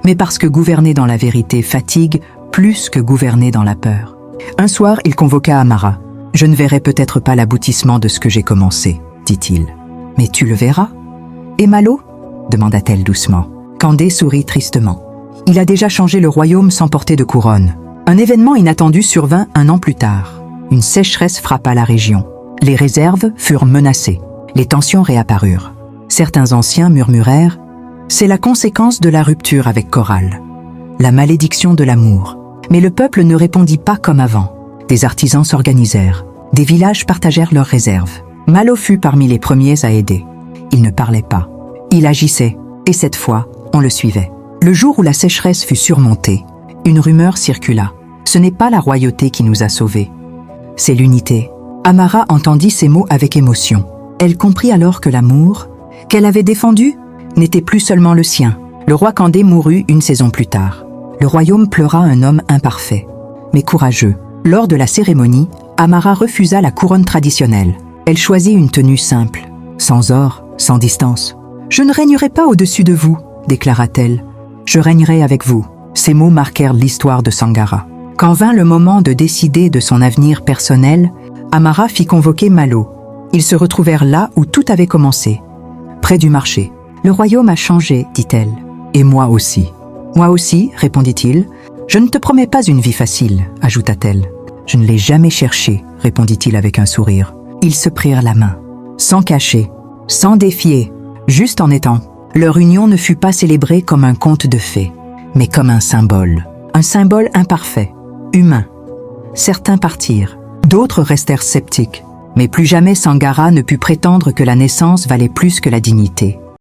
mais parce que gouverner dans la vérité fatigue plus que gouverner dans la peur. Un soir, il convoqua Amara. « Je ne verrai peut-être pas l'aboutissement de ce que j'ai commencé, dit-il. « Mais tu le verras. »« Et Malo ?» demanda-t-elle doucement. Candé sourit tristement. Il a déjà changé le royaume sans porter de couronne. Un événement inattendu survint 1 an plus tard. Une sécheresse frappa la région. Les réserves furent menacées. Les tensions réapparurent. Certains anciens murmurèrent « C'est la conséquence de la rupture avec Corral. La malédiction de l'amour. » Mais le peuple ne répondit pas comme avant. Des artisans s'organisèrent. Des villages partagèrent leurs réserves. Malo fut parmi les premiers à aider. Il ne parlait pas. Il agissait. Et cette fois, on le suivait. Le jour où la sécheresse fut surmontée, une rumeur circula. Ce n'est pas la royauté qui nous a sauvés. C'est l'unité. Amara entendit ces mots avec émotion. Elle comprit alors que l'amour, qu'elle avait défendu, n'était plus seulement le sien. Le roi Candé mourut 1 saison plus tard. Le royaume pleura un homme imparfait, mais courageux. Lors de la cérémonie, Amara refusa la couronne traditionnelle. Elle choisit une tenue simple, sans or, sans distance. « Je ne régnerai pas au-dessus de vous », déclara-t-elle. « Je régnerai avec vous. » Ces mots marquèrent l'histoire de Sangara. Quand vint le moment de décider de son avenir personnel, Amara fit convoquer Malo. Ils se retrouvèrent là où tout avait commencé, près du marché. « Le royaume a changé, dit-elle. Et moi aussi. »« Moi aussi, répondit-il. Je ne te promets pas une vie facile, ajouta-t-elle. Je ne l'ai jamais cherché, répondit-il avec un sourire. Ils se prirent la main, sans cacher, sans défier, juste en étant. Leur union ne fut pas célébrée comme un conte de fées, mais comme un symbole imparfait, humain. Certains partirent, d'autres restèrent sceptiques, mais plus jamais Sangara ne put prétendre que la naissance valait plus que la dignité.